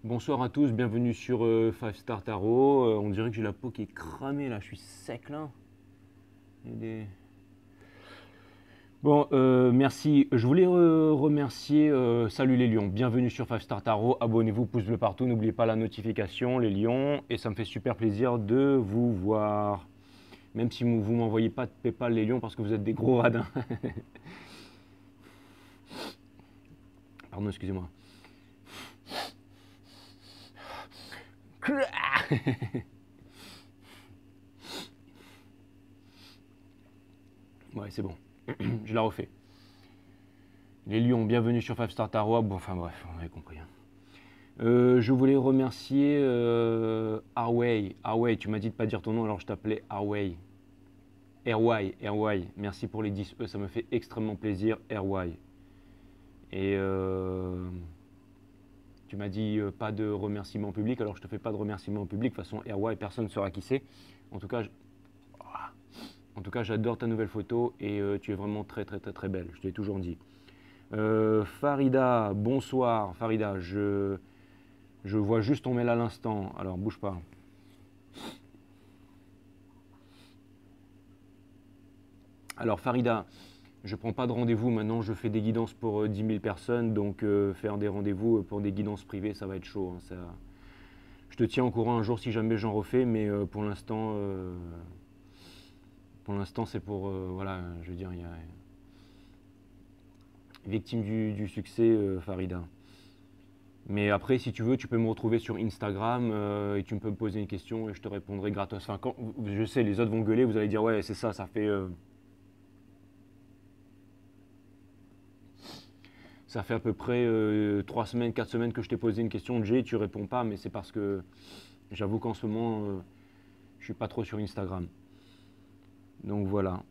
Bonsoir à tous, bienvenue sur Five Star Tarot. On dirait que j'ai la peau qui est cramée là, je suis sec là. Il y a des- Bon, merci. Je voulais remercier, salut les lions, bienvenue sur Five Star Tarot. Abonnez-vous, pouce bleu partout, n'oubliez pas la notification, les lions. Et ça me fait super plaisir de vous voir. Même si vous ne m'envoyez pas de PayPal les lions parce que vous êtes des gros radins. Pardon, excusez-moi. Ouais, c'est bon. Je la refais. Les lions, bienvenue sur Five Star Tarot. Bon, enfin bref, on avait compris, hein. Je voulais remercier Arway. Arway, tu m'as dit de pas dire ton nom, alors je t'appelais Arway. Airway. Merci pour les 10 E, ça me fait extrêmement plaisir, Airway. Et tu m'as dit pas de remerciement public, alors je te fais pas de remerciement public. De toute façon, Airway, personne ne saura qui c'est. En tout cas, j'adore ta nouvelle photo et tu es vraiment très très très très belle. Je te l'ai toujours dit. Farida, bonsoir. Farida, je vois juste ton mail à l'instant. Alors bouge pas. Alors Farida, je prends pas de rendez-vous maintenant, je fais des guidances pour 10 000 personnes, donc faire des rendez-vous pour des guidances privées, ça va être chaud, hein, ça. Je te tiens au courant un jour si jamais j'en refais, mais pour l'instant c'est pour, voilà, je veux dire, il y a victime du succès, Farida. Mais après, si tu veux, tu peux me retrouver sur Instagram et tu peux me poser une question et je te répondrai gratos. Enfin, quand, je sais, les autres vont gueuler, vous allez dire ouais, c'est ça, ça fait à peu près 3 semaines, 4 semaines que je t'ai posé une question, Jay, tu réponds pas, mais c'est parce que j'avoue qu'en ce moment, je suis pas trop sur Instagram. Donc voilà.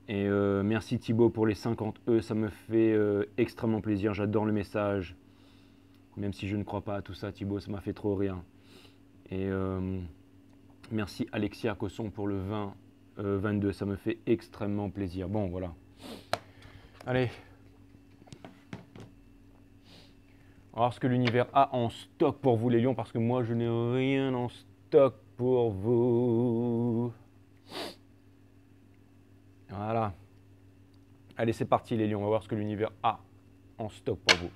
Et merci Thibaut pour les 50 E, ça me fait extrêmement plaisir, j'adore le message. Même si je ne crois pas à tout ça, Thibaut, ça m'a fait trop rire. Et merci Alexia Cosson pour le 22, ça me fait extrêmement plaisir. Bon, voilà. Allez. On va voir ce que l'univers a en stock pour vous les lions, parce que moi je n'ai rien en stock pour vous. Voilà. Allez, c'est parti les lions, on va voir ce que l'univers a en stock pour vous.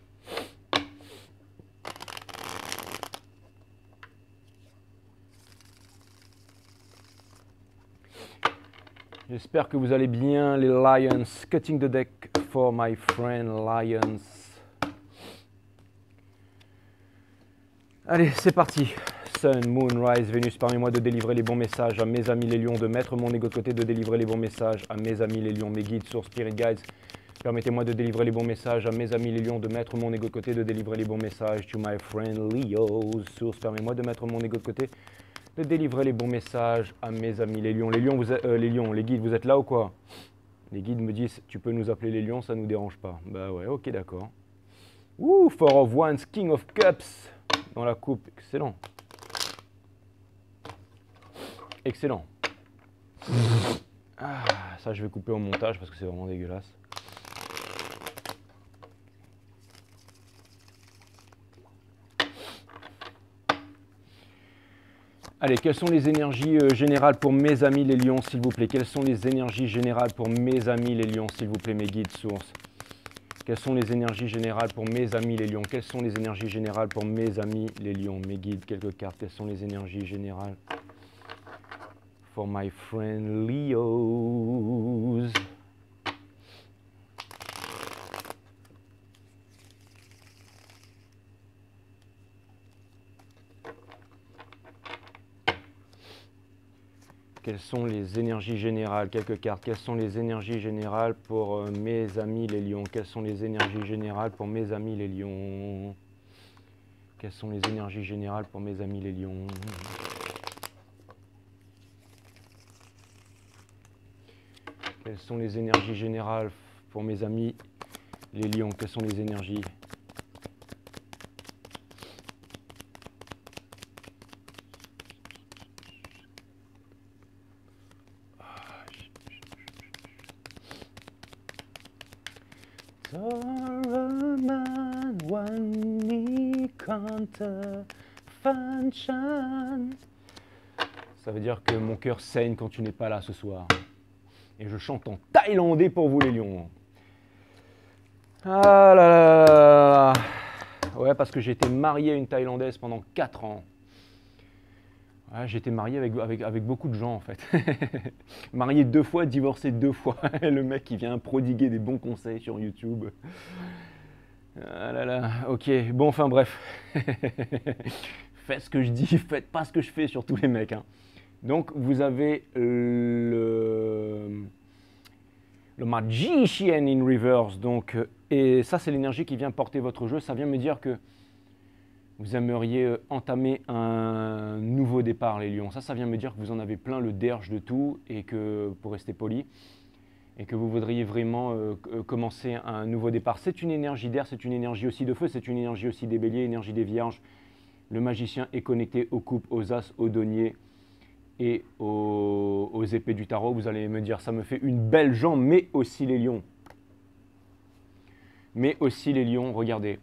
J'espère que vous allez bien les lions. Cutting the deck for my friend lions. Allez, c'est parti. Sun, Moon, Rise, Vénus, permets-moi de délivrer les bons messages à mes amis les lions, de mettre mon ego de côté, de délivrer les bons messages à mes amis les lions, mes guides, sources, spirit guides. Permettez-moi de délivrer les bons messages à mes amis les lions, de mettre mon ego de côté, de délivrer les bons messages to my friend Leo. Source, permets-moi de mettre mon ego de côté, de délivrer les bons messages à mes amis les lions. Les lions, les guides, vous êtes là ou quoi? Les guides me disent, tu peux nous appeler les lions, ça nous dérange pas. Bah ouais, ok, d'accord. Ouh, Four of Wands, King of Cups dans la coupe, excellent. Excellent. Ah, ça je vais couper au montage parce que c'est vraiment dégueulasse. Allez, quelles sont les énergies générales pour mes amis les lions, s'il vous plaît? Quelles sont les énergies générales pour mes amis les lions, s'il vous plaît, mes guides sources? Quelles sont les énergies générales pour mes amis les lions? Quelles sont les énergies générales pour mes amis les lions? Mes guides, quelques cartes. Quelles sont les énergies générales for my friend Leos? Quelles sont les énergies générales? Quelques cartes. Quelles sont les énergies générales pour mes amis les lions? Quelles sont les énergies générales pour mes amis les lions? Quelles sont les énergies générales pour mes amis les lions? Quelles sont les énergies générales pour mes amis les lions? Quelles sont les énergies? Saruman, one me könnte Fanchan. Ça veut dire que mon cœur saigne quand tu n'es pas là ce soir. Et je chante en thaïlandais pour vous les lions. Ah là là là là. Ouais, parce que j'ai été marié à une Thaïlandaise pendant 4 ans. Ouais, j'ai été marié avec beaucoup de gens en fait. Marié 2 fois, divorcé 2 fois. Le mec qui vient prodiguer des bons conseils sur YouTube. Ah là là, ok, bon enfin bref. Faites ce que je dis, faites pas ce que je fais, surtout les mecs. Hein. Donc vous avez le Magician in Reverse. Donc, et ça c'est l'énergie qui vient porter votre jeu. Ça vient me dire que vous aimeriez entamer un nouveau départ les lions. Ça vient me dire que vous en avez plein le derge de tout et que, pour rester poli, et que vous voudriez vraiment commencer un nouveau départ. C'est une énergie d'air, c'est une énergie aussi de feu, c'est une énergie aussi des béliers, énergie des vierges. Le magicien est connecté aux coupes, aux as, aux deniers et aux épées du tarot. Vous allez me dire, ça me fait une belle jambe, mais aussi les lions. Mais aussi les lions, regardez.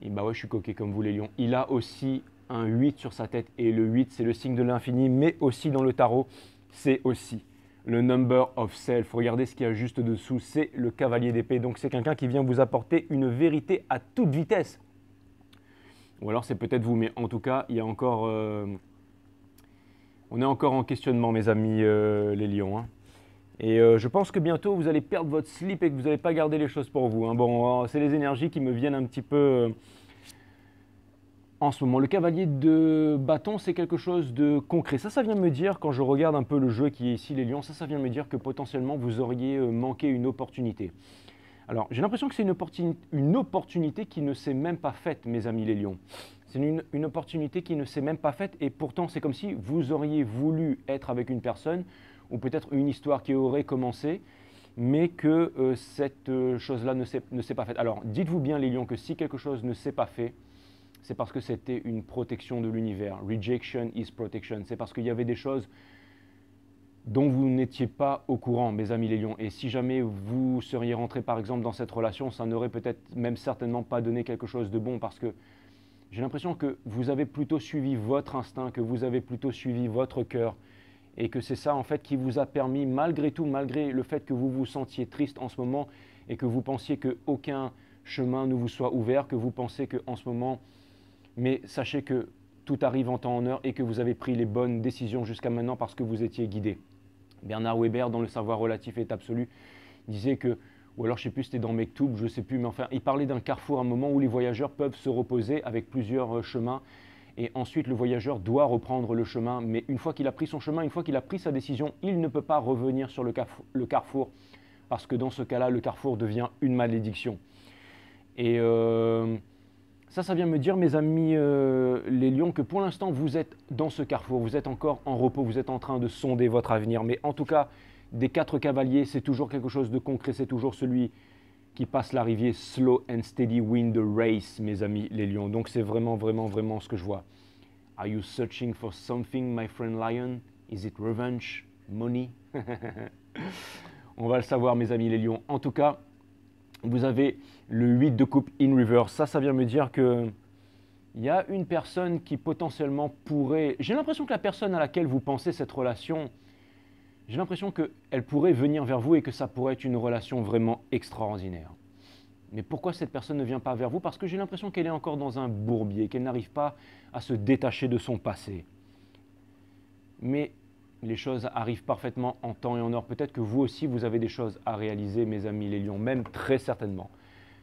Et bah ouais, je suis coquet comme vous les lions. Il a aussi un 8 sur sa tête et le 8, c'est le signe de l'infini, mais aussi dans le tarot, c'est aussi le number of self. Regardez ce qu'il y a juste dessous, c'est le cavalier d'épée. Donc c'est quelqu'un qui vient vous apporter une vérité à toute vitesse. Ou alors c'est peut-être vous, mais en tout cas, il y a encore, on est encore en questionnement, mes amis les lions. Hein. Et je pense que bientôt, vous allez perdre votre slip et que vous n'allez pas garder les choses pour vous. Hein. Bon, c'est les énergies qui me viennent un petit peu en ce moment. Le cavalier de bâton, c'est quelque chose de concret. Ça vient me dire, quand je regarde un peu le jeu qui est ici, les lions, ça vient me dire que potentiellement, vous auriez manqué une opportunité. Alors, j'ai l'impression que c'est une opportunité qui ne s'est même pas faite, mes amis les lions. C'est une opportunité qui ne s'est même pas faite et pourtant, c'est comme si vous auriez voulu être avec une personne ou peut-être une histoire qui aurait commencé, mais que cette chose-là ne s'est pas faite. Alors, dites-vous bien, les lions, que si quelque chose ne s'est pas fait, c'est parce que c'était une protection de l'univers. Rejection is protection. C'est parce qu'il y avait des choses dont vous n'étiez pas au courant, mes amis les lions. Et si jamais vous seriez rentré, par exemple, dans cette relation, ça n'aurait peut-être même certainement pas donné quelque chose de bon parce que j'ai l'impression que vous avez plutôt suivi votre instinct, que vous avez plutôt suivi votre cœur, et que c'est ça en fait qui vous a permis, malgré tout, malgré le fait que vous vous sentiez triste en ce moment et que vous pensiez qu'aucun chemin ne vous soit ouvert, que vous pensez qu'en ce moment, mais sachez que tout arrive en temps en heure et que vous avez pris les bonnes décisions jusqu'à maintenant parce que vous étiez guidé. Bernard Weber, dans Le savoir relatif est absolu, disait que, ou alors je ne sais plus, c'était dans Mektoub, je ne sais plus, mais enfin, il parlait d'un carrefour, un moment où les voyageurs peuvent se reposer avec plusieurs chemins. Et ensuite, le voyageur doit reprendre le chemin. Mais une fois qu'il a pris son chemin, une fois qu'il a pris sa décision, il ne peut pas revenir sur le carrefour. Parce que dans ce cas-là, le carrefour devient une malédiction. Et ça vient me dire, mes amis les lions, que pour l'instant, vous êtes dans ce carrefour. Vous êtes encore en repos, vous êtes en train de sonder votre avenir. Mais en tout cas, des 4 cavaliers, c'est toujours quelque chose de concret. C'est toujours celui qui passe la rivière, slow and steady win the race, mes amis les lions. Donc c'est vraiment, vraiment, vraiment ce que je vois. Are you searching for something, my friend lion? Is it revenge? Money? On va le savoir, mes amis les lions. En tout cas, vous avez le 8 de coupe in reverse. Ça vient me dire que il y a une personne qui potentiellement pourrait... J'ai l'impression que la personne à laquelle vous pensez cette relation, j'ai l'impression qu'elle pourrait venir vers vous et que ça pourrait être une relation vraiment extraordinaire. Mais pourquoi cette personne ne vient pas vers vous? Parce que j'ai l'impression qu'elle est encore dans un bourbier, qu'elle n'arrive pas à se détacher de son passé. Mais les choses arrivent parfaitement en temps et en heure. Peut-être que vous aussi, vous avez des choses à réaliser, mes amis les lions, même très certainement.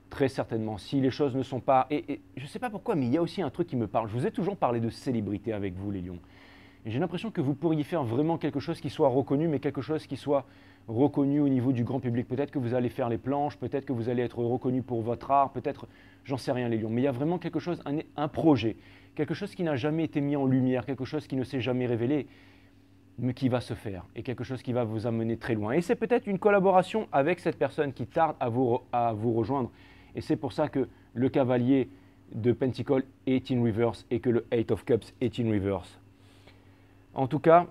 Très certainement. Si les choses ne sont pas... Et je ne sais pas pourquoi, mais il y a aussi un truc qui me parle. Je vous ai toujours parlé de célébrité avec vous, les lions. J'ai l'impression que vous pourriez faire vraiment quelque chose qui soit reconnu, mais quelque chose qui soit reconnu au niveau du grand public. Peut-être que vous allez faire les planches, peut-être que vous allez être reconnu pour votre art, peut-être, j'en sais rien les lions. Mais il y a vraiment quelque chose, un projet, quelque chose qui n'a jamais été mis en lumière, quelque chose qui ne s'est jamais révélé, mais qui va se faire, et quelque chose qui va vous amener très loin. Et c'est peut-être une collaboration avec cette personne qui tarde à vous rejoindre. Et c'est pour ça que le cavalier de Pentacle est in reverse et que le 8 of Cups est in reverse. En tout cas,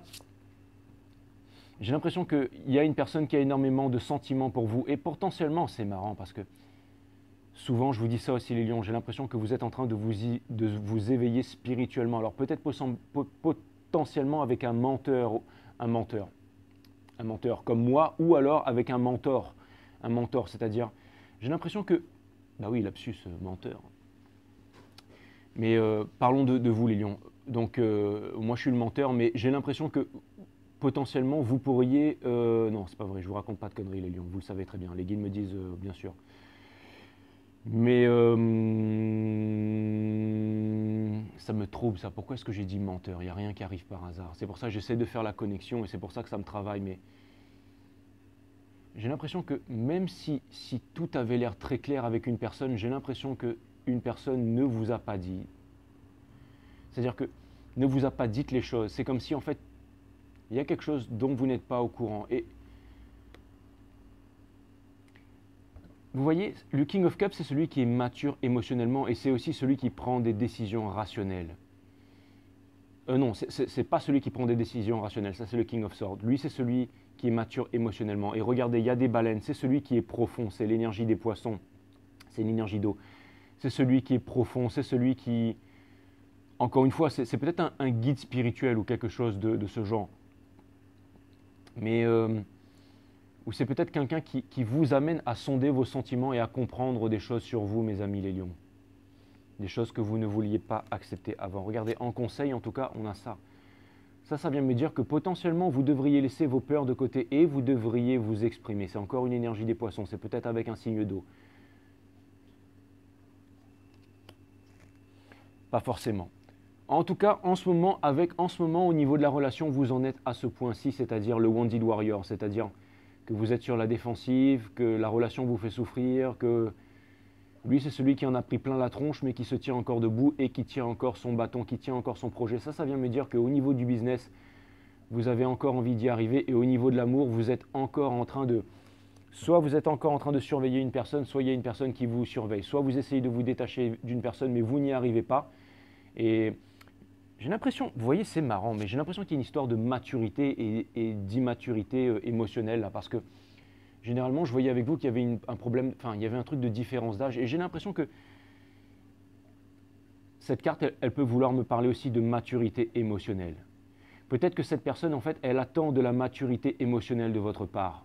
j'ai l'impression qu'il y a une personne qui a énormément de sentiments pour vous. Et potentiellement, c'est marrant parce que Souvent, je vous dis ça aussi les lions, j'ai l'impression que vous êtes en train de vous éveiller spirituellement. Alors peut-être potentiellement avec un menteur comme moi, ou alors avec un mentor, c'est-à-dire, j'ai l'impression que, bah oui, lapsus, menteur. Mais parlons de vous les lions. Donc moi je suis le menteur, mais j'ai l'impression que potentiellement vous pourriez... non, c'est pas vrai, je vous raconte pas de conneries les lions, vous le savez très bien, les guides me disent bien sûr. Mais ça me trouble ça, pourquoi est-ce que j'ai dit menteur? Il n'y a rien qui arrive par hasard. C'est pour ça que j'essaie de faire la connexion et c'est pour ça que ça me travaille, mais j'ai l'impression que même si tout avait l'air très clair avec une personne, j'ai l'impression qu'une personne ne vous a pas dit. C'est-à-dire que ne vous a pas dit les choses. C'est comme si en fait, il y a quelque chose dont vous n'êtes pas au courant. Et vous voyez, le King of Cups, c'est celui qui est mature émotionnellement et c'est aussi celui qui prend des décisions rationnelles. Non, c'est pas celui qui prend des décisions rationnelles, ça c'est le King of Swords. Lui, c'est celui qui est mature émotionnellement. Et regardez, il y a des baleines, c'est celui qui est profond, c'est l'énergie des poissons, c'est l'énergie d'eau. C'est celui qui est profond, c'est celui qui... Encore une fois, c'est peut-être un guide spirituel ou quelque chose de ce genre. Mais... ou c'est peut-être quelqu'un qui vous amène à sonder vos sentiments et à comprendre des choses sur vous, mes amis les lions. Des choses que vous ne vouliez pas accepter avant. Regardez, en conseil, en tout cas, on a ça. Ça vient me dire que potentiellement, vous devriez laisser vos peurs de côté et vous devriez vous exprimer. C'est encore une énergie des poissons, c'est peut-être avec un signe d'eau. Pas forcément. En tout cas, en ce moment, au niveau de la relation, vous en êtes à ce point-ci, c'est-à-dire le Wounded Warrior, c'est-à-dire que vous êtes sur la défensive, que la relation vous fait souffrir, que lui, c'est celui qui en a pris plein la tronche, mais qui se tient encore debout et qui tient encore son bâton, qui tient encore son projet. Ça vient me dire qu'au niveau du business, vous avez encore envie d'y arriver. Et au niveau de l'amour, vous êtes encore en train de... Soit vous êtes encore en train de surveiller une personne, soit il y a une personne qui vous surveille. Soit vous essayez de vous détacher d'une personne, mais vous n'y arrivez pas. Et j'ai l'impression, vous voyez, c'est marrant, mais j'ai l'impression qu'il y a une histoire de maturité et d'immaturité émotionnelle, là, parce que généralement, je voyais avec vous qu'il y avait un problème, enfin, il y avait un truc de différence d'âge, et j'ai l'impression que cette carte, elle peut vouloir me parler aussi de maturité émotionnelle. Peut-être que cette personne, en fait, elle attend de la maturité émotionnelle de votre part.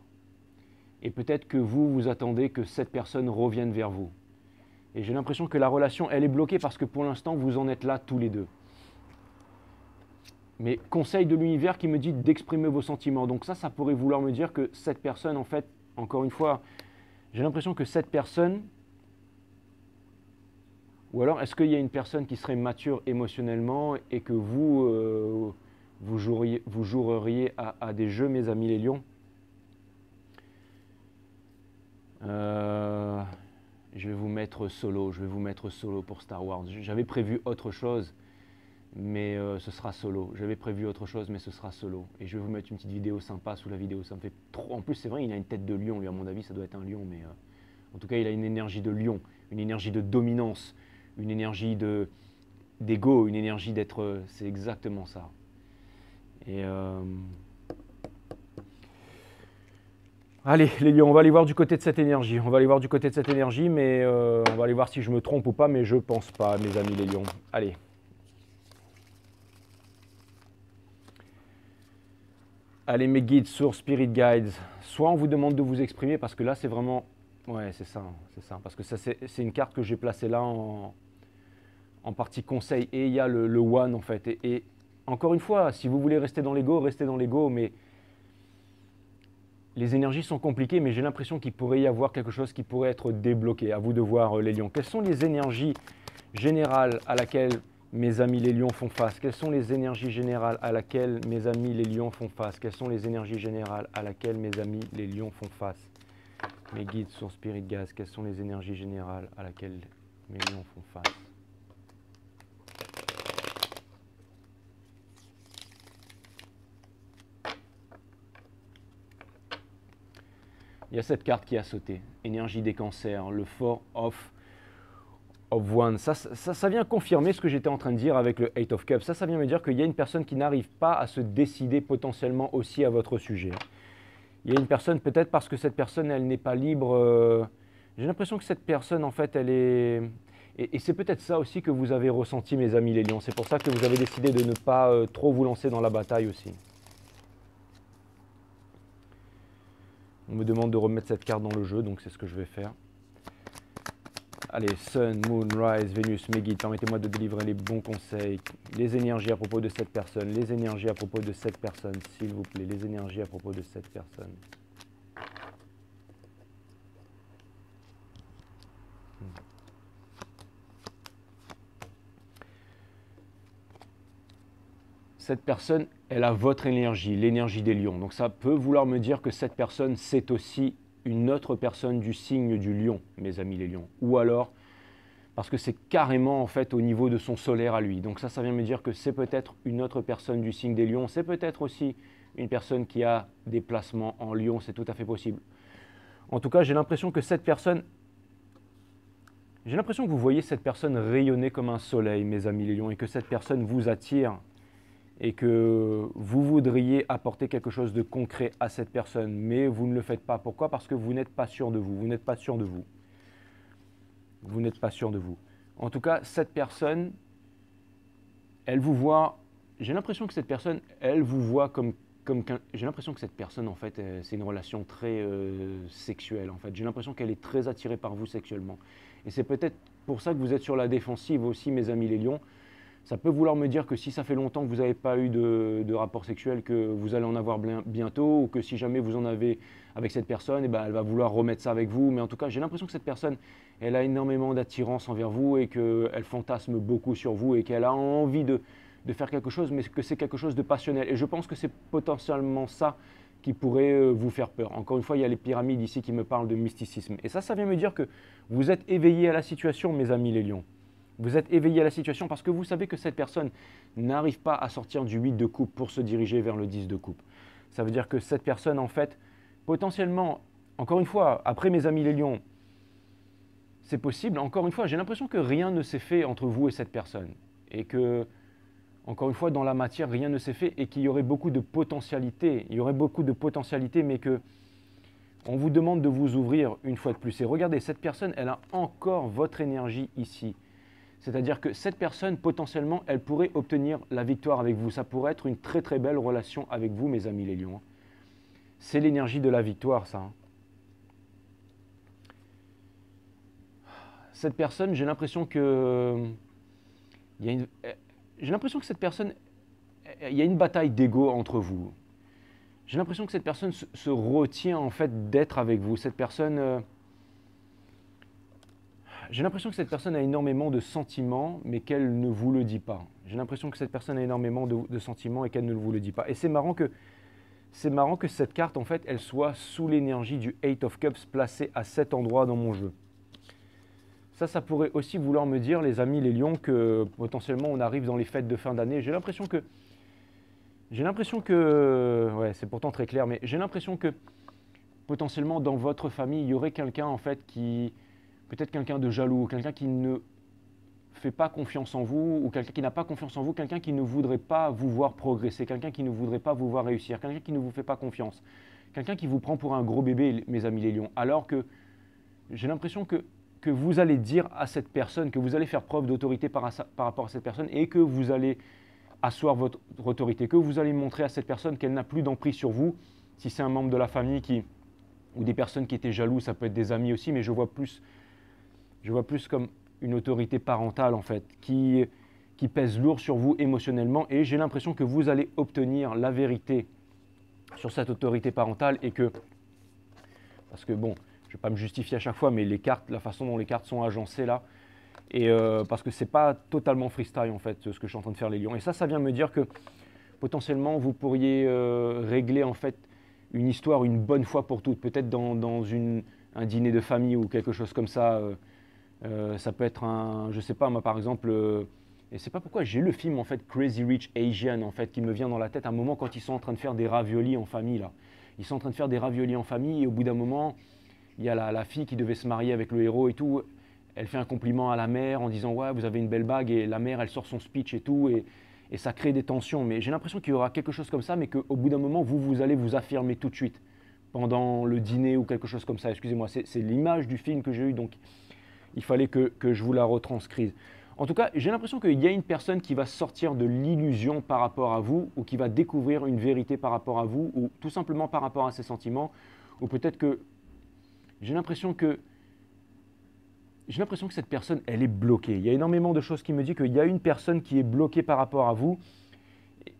Et peut-être que vous attendez que cette personne revienne vers vous. Et j'ai l'impression que la relation, elle est bloquée parce que pour l'instant, vous en êtes là tous les deux. Mais conseil de l'univers qui me dit d'exprimer vos sentiments. Donc ça pourrait vouloir me dire que cette personne, en fait, encore une fois, j'ai l'impression que cette personne, ou alors est-ce qu'il y a une personne qui serait mature émotionnellement et que vous joueriez à des jeux, mes amis les lions? Je vais vous mettre solo, pour Star Wars. J'avais prévu autre chose, mais ce sera solo. J'avais prévu autre chose, mais ce sera solo. Et je vais vous mettre une petite vidéo sympa sous la vidéo. Ça me fait trop... En plus, c'est vrai, il a une tête de lion, lui, à mon avis, ça doit être un lion, mais en tout cas, il a une énergie de lion, une énergie de dominance, une énergie d'ego, une énergie d'être... c'est exactement ça. Et... Allez, les lions, on va aller voir du côté de cette énergie. Mais on va aller voir si je me trompe ou pas, mais je pense pas, mes amis les lions. Allez. Allez, mes guides, sources, spirit guides. Soit on vous demande de vous exprimer, parce que là, c'est vraiment... Ouais, c'est ça. Parce que c'est une carte que j'ai placée là en partie conseil. Et il y a le one, en fait. Et encore une fois, si vous voulez rester dans l'ego, restez dans l'ego, mais... Les énergies sont compliquées, mais j'ai l'impression qu'il pourrait y avoir quelque chose qui pourrait être débloqué. À vous de voir, les lions. Quelles sont les énergies générales à laquelle mes amis les lions font face? Quelles sont les énergies générales à laquelle mes amis les lions font face? Quelles sont les énergies générales à laquelle mes amis les lions font face? Mes guides sont spirit gaz. Quelles sont les énergies générales à laquelle mes lions font face? Il y a cette carte qui a sauté, énergie des cancers, le Four of Wands. Ça vient confirmer ce que j'étais en train de dire avec le Eight of Cups. Ça vient me dire qu'il y a une personne qui n'arrive pas à se décider potentiellement aussi à votre sujet. Il y a une personne, peut-être parce que cette personne, elle n'est pas libre J'ai l'impression que cette personne, en fait, elle est... Et c'est peut-être ça aussi que vous avez ressenti, mes amis les lions. C'est pour ça que vous avez décidé de ne pas trop vous lancer dans la bataille aussi. On me demande de remettre cette carte dans le jeu, donc c'est ce que je vais faire. Allez, Sun, Moon, Rise, Vénus, mes guides, permettez-moi de délivrer les bons conseils, les énergies à propos de cette personne, les énergies à propos de cette personne, s'il vous plaît, les énergies à propos de cette personne. Cette personne, elle a votre énergie, l'énergie des lions. Donc ça peut vouloir me dire que cette personne, c'est aussi une autre personne du signe du lion, mes amis les lions. Ou alors, parce que c'est carrément en fait au niveau de son solaire à lui. Donc ça vient me dire que c'est peut-être une autre personne du signe des lions. C'est peut-être aussi une personne qui a des placements en lion, c'est tout à fait possible. En tout cas, j'ai l'impression que cette personne... J'ai l'impression que vous voyez cette personne rayonner comme un soleil, mes amis les lions, et que cette personne vous attire et que vous voudriez apporter quelque chose de concret à cette personne, mais vous ne le faites pas. Pourquoi? Parce que vous n'êtes pas sûr de vous, vous n'êtes pas sûr de vous. Vous n'êtes pas sûr de vous. En tout cas, cette personne, elle vous voit, j'ai l'impression que cette personne, elle vous voit comme j'ai l'impression que cette personne, en fait, c'est une relation très sexuelle, en fait. J'ai l'impression qu'elle est très attirée par vous sexuellement. Et c'est peut-être pour ça que vous êtes sur la défensive aussi, mes amis les lions. Ça peut vouloir me dire que si ça fait longtemps que vous n'avez pas eu de rapport sexuel, que vous allez en avoir bientôt, ou que si jamais vous en avez avec cette personne, eh ben, elle va vouloir remettre ça avec vous. Mais en tout cas, j'ai l'impression que cette personne, elle a énormément d'attirance envers vous et qu'elle fantasme beaucoup sur vous et qu'elle a envie de faire quelque chose, mais que c'est quelque chose de passionnel. Et je pense que c'est potentiellement ça qui pourrait vous faire peur. Encore une fois, il y a les pyramides ici qui me parlent de mysticisme. Et ça vient me dire que vous êtes éveillés à la situation, mes amis les lions. Vous êtes éveillé à la situation parce que vous savez que cette personne n'arrive pas à sortir du 8 de coupe pour se diriger vers le 10 de coupe. Ça veut dire que cette personne, en fait, potentiellement, encore une fois, après mes amis les lions, c'est possible. Encore une fois, j'ai l'impression que rien ne s'est fait entre vous et cette personne. Et que, encore une fois, dans la matière, rien ne s'est fait et qu'il y aurait beaucoup de potentialités. Il y aurait beaucoup de potentialités, mais que on vous demande de vous ouvrir une fois de plus. Et regardez, cette personne, elle a encore votre énergie ici. C'est-à-dire que cette personne, potentiellement, elle pourrait obtenir la victoire avec vous. Ça pourrait être une très très belle relation avec vous, mes amis les lions. C'est l'énergie de la victoire, ça. Cette personne, j'ai l'impression que... J'ai l'impression que cette personne... Il y a une bataille d'ego entre vous. J'ai l'impression que cette personne se retient en fait d'être avec vous. Cette personne... J'ai l'impression que cette personne a énormément de sentiments, mais qu'elle ne vous le dit pas. J'ai l'impression que cette personne a énormément de sentiments et qu'elle ne vous le dit pas. Et c'est marrant que cette carte, en fait, elle soit sous l'énergie du Eight of Cups placée à cet endroit dans mon jeu. Ça pourrait aussi vouloir me dire, les amis les lions, que potentiellement on arrive dans les fêtes de fin d'année. J'ai l'impression que, ouais, c'est pourtant très clair, mais j'ai l'impression que potentiellement dans votre famille, il y aurait quelqu'un en fait qui... Peut-être quelqu'un de jaloux, quelqu'un qui ne fait pas confiance en vous, ou quelqu'un qui n'a pas confiance en vous, quelqu'un qui ne voudrait pas vous voir progresser, quelqu'un qui ne voudrait pas vous voir réussir, quelqu'un qui ne vous fait pas confiance, quelqu'un qui vous prend pour un gros bébé, mes amis les lions. Alors que j'ai l'impression que vous allez dire à cette personne, que vous allez faire preuve d'autorité par rapport à cette personne et que vous allez asseoir votre autorité, que vous allez montrer à cette personne qu'elle n'a plus d'emprise sur vous. Si c'est un membre de la famille ou des personnes qui étaient jaloux, ça peut être des amis aussi, mais je vois plus comme une autorité parentale en fait, qui pèse lourd sur vous émotionnellement et j'ai l'impression que vous allez obtenir la vérité sur cette autorité parentale et que, parce que bon, je ne vais pas me justifier à chaque fois, mais les cartes, la façon dont les cartes sont agencées là, et parce que ce n'est pas totalement freestyle en fait, ce que je suis en train de faire les lions. Et ça vient me dire que potentiellement vous pourriez régler en fait une histoire une bonne fois pour toutes, peut-être dans un dîner de famille ou quelque chose comme ça. Ça peut être un, je sais pas moi par exemple, et c'est pas pourquoi j'ai le film en fait Crazy Rich Asian en fait qui me vient dans la tête à un moment quand ils sont en train de faire des raviolis en famille là. Ils sont en train de faire des raviolis en famille et au bout d'un moment, il y a la fille qui devait se marier avec le héros et tout. Elle fait un compliment à la mère en disant ouais vous avez une belle bague et la mère elle sort son speech et tout et ça crée des tensions. Mais j'ai l'impression qu'il y aura quelque chose comme ça mais qu'au bout d'un moment vous allez vous affirmer tout de suite pendant le dîner ou quelque chose comme ça. Excusez-moi, c'est l'image du film que j'ai eu, donc il fallait que je vous la retranscrise. En tout cas, j'ai l'impression qu'il y a une personne qui va sortir de l'illusion par rapport à vous, ou qui va découvrir une vérité par rapport à vous, ou tout simplement par rapport à ses sentiments, ou peut-être que j'ai l'impression que cette personne, elle est bloquée. Il y a énormément de choses qui me disent qu'il y a une personne qui est bloquée par rapport à vous,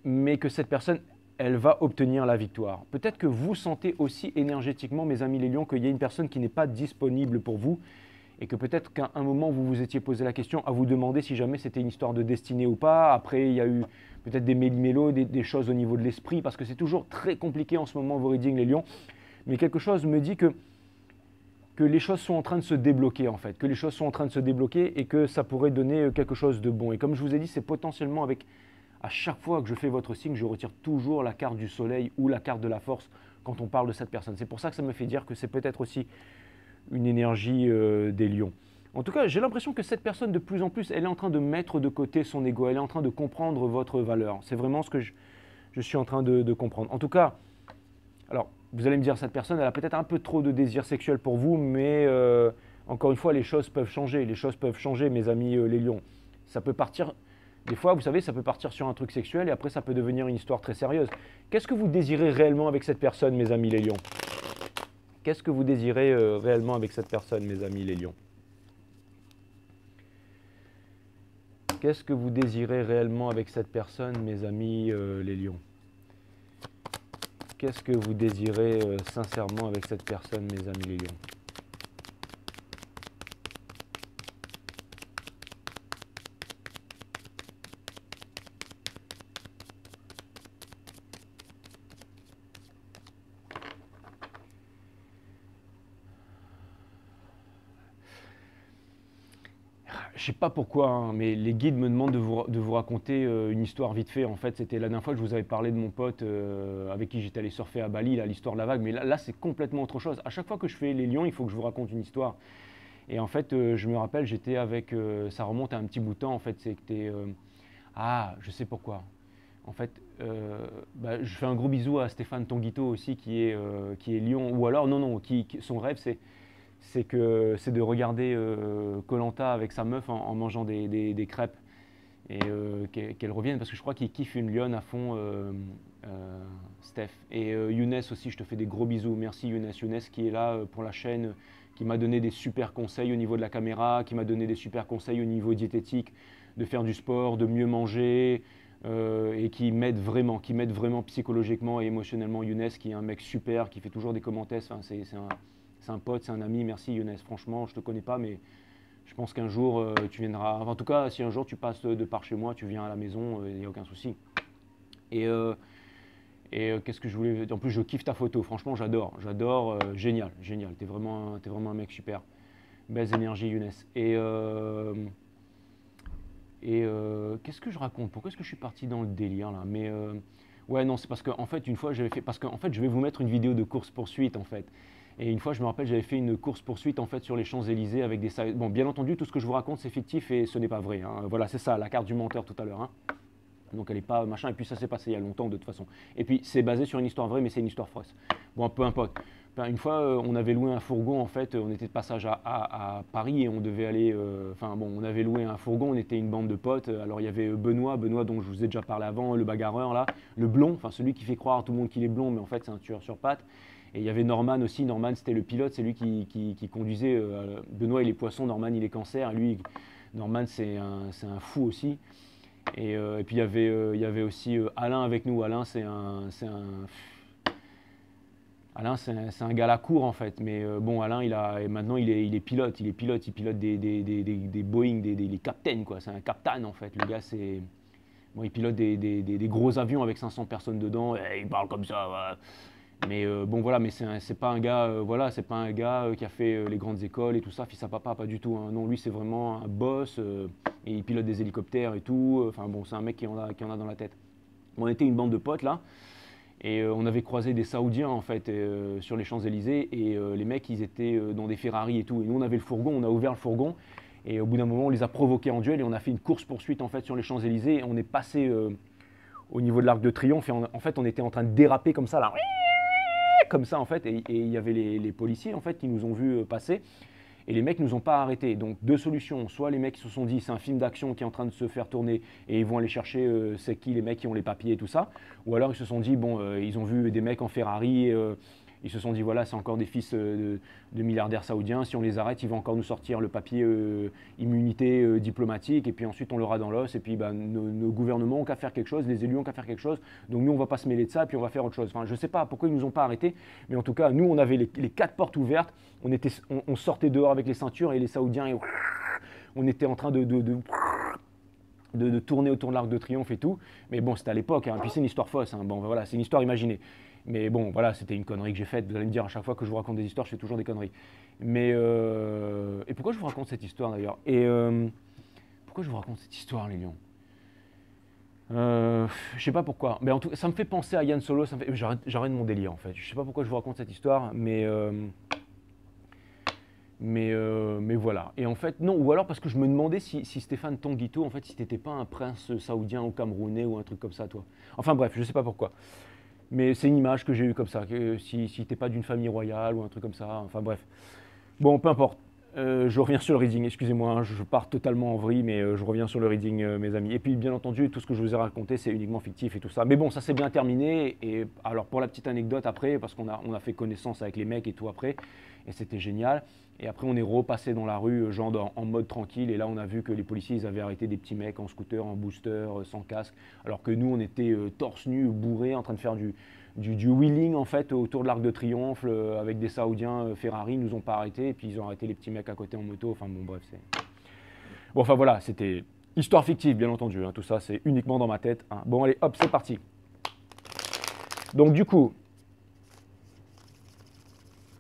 mais que cette personne, elle va obtenir la victoire. Peut-être que vous sentez aussi énergétiquement, mes amis les lions, qu'il y a une personne qui n'est pas disponible pour vous, et que peut-être qu'à un moment, vous vous étiez posé la question à vous demander si jamais c'était une histoire de destinée ou pas. Après, il y a eu peut-être des méli-mélos, des choses au niveau de l'esprit, parce que c'est toujours très compliqué en ce moment, vos readings les lions. Mais quelque chose me dit que les choses sont en train de se débloquer en fait, que les choses sont en train de se débloquer et que ça pourrait donner quelque chose de bon. Et comme je vous ai dit, c'est potentiellement avec, à chaque fois que je fais votre signe, je retire toujours la carte du soleil ou la carte de la force quand on parle de cette personne. C'est pour ça que ça me fait dire que c'est peut-être aussi une énergie des lions. En tout cas, j'ai l'impression que cette personne, de plus en plus, elle est en train de mettre de côté son ego, elle est en train de comprendre votre valeur. C'est vraiment ce que je suis en train de comprendre. En tout cas, alors, vous allez me dire, cette personne, elle a peut-être un peu trop de désir sexuel pour vous, mais encore une fois, les choses peuvent changer. Les choses peuvent changer, mes amis les lions. Ça peut partir, des fois, vous savez, ça peut partir sur un truc sexuel et après, ça peut devenir une histoire très sérieuse. Qu'est-ce que vous désirez réellement avec cette personne, mes amis les lions? Qu'est-ce que vous désirez réellement avec cette personne, mes amis les lions? Qu'est-ce que vous désirez réellement avec cette personne, mes amis les lions? Qu'est-ce que vous désirez sincèrement avec cette personne, mes amis les lions? Je sais pas pourquoi, hein, mais les guides me demandent de vous raconter une histoire vite fait. En fait, c'était la dernière fois que je vous avais parlé de mon pote avec qui j'étais allé surfer à Bali, l'histoire de la vague. Mais là c'est complètement autre chose. À chaque fois que je fais les lions, il faut que je vous raconte une histoire. Et en fait, je me rappelle, j'étais avec, ça remonte à un petit bout de temps. En fait, c'était, je sais pourquoi. En fait, je fais un gros bisou à Stéphane Tonguito aussi, qui est lion. Ou alors, non, son rêve, c'est de regarder koh avec sa meuf en mangeant des crêpes et qu'elle revienne, parce que je crois qu'il kiffe une lionne à fond, Steph. Et Younes aussi, je te fais des gros bisous. Merci Younes. Younes qui est là pour la chaîne, qui m'a donné des super conseils au niveau de la caméra, qui m'a donné des super conseils au niveau diététique, de faire du sport, de mieux manger, et qui m'aide vraiment psychologiquement et émotionnellement. Younes qui est un mec super, qui fait toujours des commentaires. Enfin, c'est un pote, c'est un ami. Merci Younes. Franchement, je ne te connais pas, mais je pense qu'un jour tu viendras. Enfin, en tout cas, si un jour tu passes de par chez moi, tu viens à la maison, il n'y a aucun souci. Et qu'est-ce que je voulais. En plus, je kiffe ta photo. Franchement, j'adore. Génial. T'es vraiment un mec super. Belles énergies, Younes. Qu'est-ce que je raconte? Pourquoi est-ce que je suis parti dans le délire là? Mais ouais, non, c'est parce qu'en fait, une fois, j'avais fait. Parce qu'en fait, je vais vous mettre une vidéo de course-poursuite en fait. Et une fois, je me rappelle, j'avais fait une course-poursuite en fait sur les Champs-Élysées avec des. Bon, bien entendu, tout ce que je vous raconte, c'est fictif et ce n'est pas vrai, hein. Voilà, c'est ça, la carte du menteur tout à l'heure, hein. Donc elle n'est pas machin, et puis ça s'est passé il y a longtemps de toute façon. Et puis c'est basé sur une histoire vraie, mais c'est une histoire fausse. Bon, peu importe. Enfin, une fois, on avait loué un fourgon, en fait, on était de passage à Paris et on devait aller. On avait loué un fourgon, on était une bande de potes. Alors il y avait Benoît dont je vous ai déjà parlé avant, le bagarreur là, le blond, enfin celui qui fait croire à tout le monde qu'il est blond, mais en fait c'est un tueur sur pattes. Et il y avait Norman aussi. Norman, c'était le pilote, c'est lui qui conduisait. Benoît, il est poisson, Norman, il est cancer. Et lui, Norman, c'est un fou aussi. Et puis il y avait aussi Alain avec nous. Alain, c'est un gars à la cour en fait. Mais bon, Alain, maintenant il est pilote. Il pilote des Boeing, des captains quoi. C'est un captain en fait. Le gars, bon, il pilote des gros avions avec 500 personnes dedans. Et il parle comme ça. Ouais. Mais bon voilà, mais c'est pas un gars, c'est pas un gars qui a fait les grandes écoles et tout ça, fils à papa, pas du tout, hein. Non, lui c'est vraiment un boss et il pilote des hélicoptères et tout. Enfin bon, c'est un mec qui en a dans la tête. On était une bande de potes là et on avait croisé des Saoudiens en fait sur les Champs-Élysées et les mecs ils étaient dans des Ferrari et tout. Et nous on avait le fourgon, on a ouvert le fourgon et au bout d'un moment on les a provoqués en duel et on a fait une course poursuite en fait sur les Champs-Élysées et on est passé au niveau de l'Arc de Triomphe et en fait on était en train de déraper comme ça là. comme ça en fait, et il y avait les policiers en fait qui nous ont vus passer. Et les mecs ne nous ont pas arrêtés. Donc deux solutions. Soit les mecs se sont dit c'est un film d'action qui est en train de se faire tourner et ils vont aller chercher c'est qui les mecs qui ont les papiers et tout ça. Ou alors ils se sont dit bon ils ont vu des mecs en Ferrari. Ils se sont dit voilà c'est encore des fils de milliardaires saoudiens. Si on les arrête ils vont encore nous sortir le papier immunité diplomatique et puis ensuite on l'aura dans l'os. Et puis nos gouvernements ont qu'à faire quelque chose, les élus ont qu'à faire quelque chose. Donc nous on va pas se mêler de ça et puis on va faire autre chose. Enfin je sais pas pourquoi ils nous ont pas arrêtés. Mais en tout cas nous on avait les 4 portes ouvertes. On sortait dehors avec les ceintures et les Saoudiens, et on était en train de tourner autour de l'Arc de Triomphe et tout. Mais bon, c'était à l'époque, hein. Puis c'est une histoire fausse. Hein. Bon, voilà, c'est une histoire imaginée. Mais bon, voilà, c'était une connerie que j'ai faite. Vous allez me dire, à chaque fois que je vous raconte des histoires, je fais toujours des conneries. Mais et pourquoi je vous raconte cette histoire d'ailleurs? Et pourquoi je vous raconte cette histoire, les lions? Je sais pas pourquoi. Mais en tout cas, ça me fait penser à Yann Solo. J'arrête mon délire en fait. Je sais pas pourquoi je vous raconte cette histoire, mais voilà. Et en fait, non, ou alors parce que je me demandais si Stéphane Tanguito, en fait, si t'étais pas un prince saoudien ou camerounais ou un truc comme ça, toi. Enfin bref, je sais pas pourquoi. Mais c'est une image que j'ai eue comme ça, que si t'es pas d'une famille royale ou un truc comme ça, enfin bref. Bon, peu importe. Je reviens sur le reading, excusez-moi, hein, je pars totalement en vrille, mais je reviens sur le reading, mes amis. Et puis, bien entendu, tout ce que je vous ai raconté, c'est uniquement fictif et tout ça. Mais bon, ça s'est bien terminé. Et alors, pour la petite anecdote après, parce qu'on a fait connaissance avec les mecs et tout après, et c'était génial. Et après, on est repassé dans la rue, genre en mode tranquille. Et là, on a vu que les policiers, ils avaient arrêté des petits mecs en scooter, en booster, sans casque. Alors que nous, on était torse nu, bourrés, en train de faire du wheeling en fait autour de l'Arc de Triomphe avec des Saoudiens Ferrari, ils nous ont pas arrêtés et puis ils ont arrêté les petits mecs à côté en moto. Enfin bon bref, c'est bon. Enfin voilà, c'était histoire fictive bien entendu. Hein, tout ça c'est uniquement dans ma tête. Hein. Bon allez, hop, c'est parti. Donc du coup,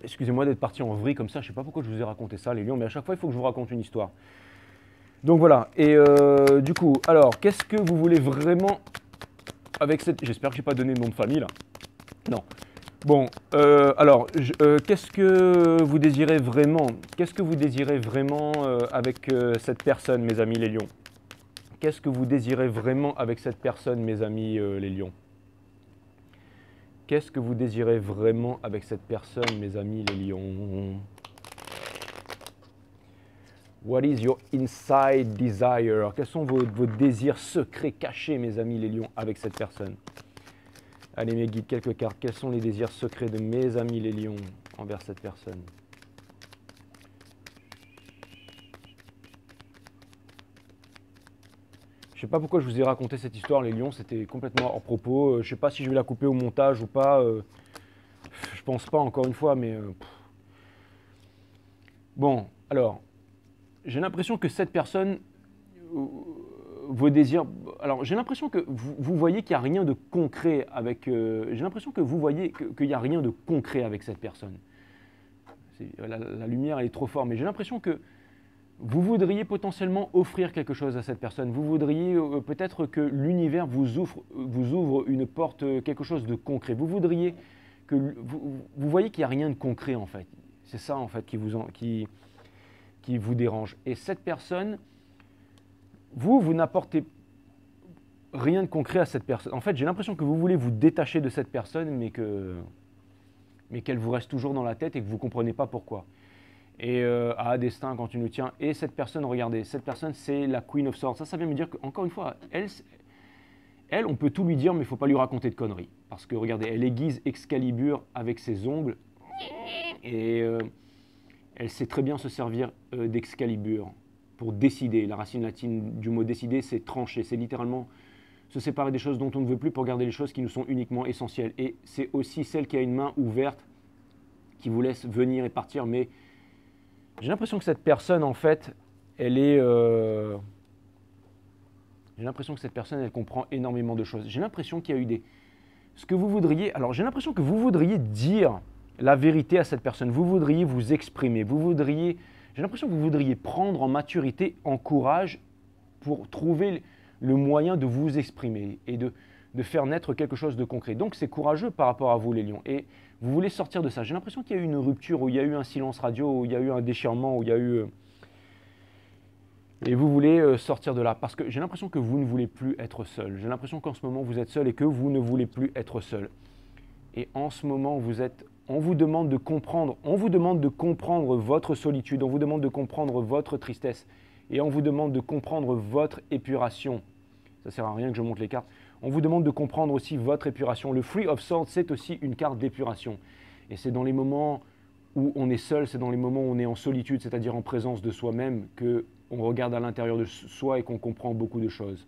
excusez-moi d'être parti en vrille comme ça. Je sais pas pourquoi je vous ai raconté ça, les lions, mais à chaque fois il faut que je vous raconte une histoire. Donc voilà. Et du coup, alors qu'est-ce que vous voulez vraiment avec cette... J'espère que j'ai pas donné de nom de famille là. Non. Bon, alors, qu'est-ce que vous désirez vraiment? Qu'est-ce que vous désirez vraiment avec cette personne, mes amis les lions? Qu'est-ce que vous désirez vraiment avec cette personne, mes amis les lions? Qu'est-ce que vous désirez vraiment avec cette personne, mes amis les lions? What is your inside desire? Quels sont vos désirs secrets cachés, mes amis les lions, avec cette personne? Allez mes guides, quelques cartes. Quels sont les désirs secrets de mes amis les lions envers cette personne? Je ne sais pas pourquoi je vous ai raconté cette histoire, les lions, c'était complètement hors propos. Je ne sais pas si je vais la couper au montage ou pas. Je pense pas, encore une fois, mais... Bon, alors, j'ai l'impression que cette personne... vos désirs. Alors, j'ai l'impression que vous voyez qu'il n'y a rien de concret avec. J'ai l'impression que vous voyez qu'il n'y a rien de concret avec cette personne. La lumière elle est trop forte, mais j'ai l'impression que vous voudriez potentiellement offrir quelque chose à cette personne. Vous voudriez peut-être que l'univers vous ouvre une porte, quelque chose de concret. Vous voudriez que vous voyez qu'il n'y a rien de concret en fait. C'est ça en fait qui vous dérange. Et cette personne. Vous n'apportez rien de concret à cette personne. En fait, j'ai l'impression que vous voulez vous détacher de cette personne, mais qu'elle vous reste toujours dans la tête et que vous ne comprenez pas pourquoi. Et destin, quand tu nous tiens. Et cette personne, regardez, cette personne, c'est la Queen of Swords. Ça vient me dire qu'encore une fois, elle, on peut tout lui dire, mais il ne faut pas lui raconter de conneries. Parce que, regardez, elle aiguise Excalibur avec ses ongles. Et elle sait très bien se servir d'Excalibur. Pour décider. La racine latine du mot décider, c'est trancher. C'est littéralement se séparer des choses dont on ne veut plus pour garder les choses qui nous sont uniquement essentielles. Et c'est aussi celle qui a une main ouverte, qui vous laisse venir et partir. Mais j'ai l'impression que cette personne, en fait, elle est... J'ai l'impression que cette personne, elle comprend énormément de choses. J'ai l'impression qu'il y a eu des... Ce que vous voudriez... Alors, j'ai l'impression que vous voudriez dire la vérité à cette personne. Vous voudriez vous exprimer. Vous voudriez... J'ai l'impression que vous voudriez prendre en maturité, en courage, pour trouver le moyen de vous exprimer et de faire naître quelque chose de concret. Donc c'est courageux par rapport à vous les lions. Et vous voulez sortir de ça. J'ai l'impression qu'il y a eu une rupture, où il y a eu un silence radio, où il y a eu un déchirement, où il y a eu... Et vous voulez sortir de là. Parce que j'ai l'impression que vous ne voulez plus être seul. J'ai l'impression qu'en ce moment vous êtes seul et que vous ne voulez plus être seul. Et en ce moment vous êtes on vous demande de comprendre votre solitude, on vous demande de comprendre votre tristesse et on vous demande de comprendre votre épuration. Ça ne sert à rien que je monte les cartes. On vous demande de comprendre aussi votre épuration. Le Three of Swords, c'est aussi une carte d'épuration. Et c'est dans les moments où on est seul, c'est dans les moments où on est en solitude, c'est-à-dire en présence de soi-même, qu'on regarde à l'intérieur de soi et qu'on comprend beaucoup de choses.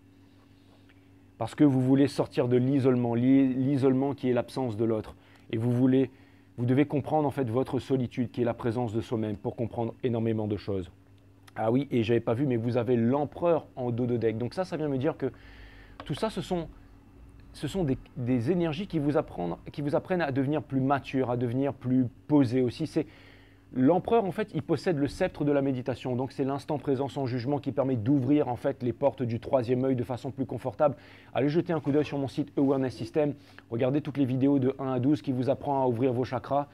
Parce que vous voulez sortir de l'isolement qui est l'absence de l'autre. Et vous devez comprendre en fait votre solitude qui est la présence de soi-même pour comprendre énormément de choses. Ah oui, et j'avais pas vu, mais vous avez l'empereur en dos de deck. Donc ça vient me dire que tout ça, ce sont des énergies qui vous apprennent à devenir plus mature, à devenir plus posé aussi. L'empereur, en fait, il possède le sceptre de la méditation. Donc, c'est l'instant présent sans jugement qui permet d'ouvrir, en fait, les portes du troisième œil de façon plus confortable. Allez jeter un coup d'œil sur mon site Awareness System. Regardez toutes les vidéos de 1 à 12 qui vous apprend à ouvrir vos chakras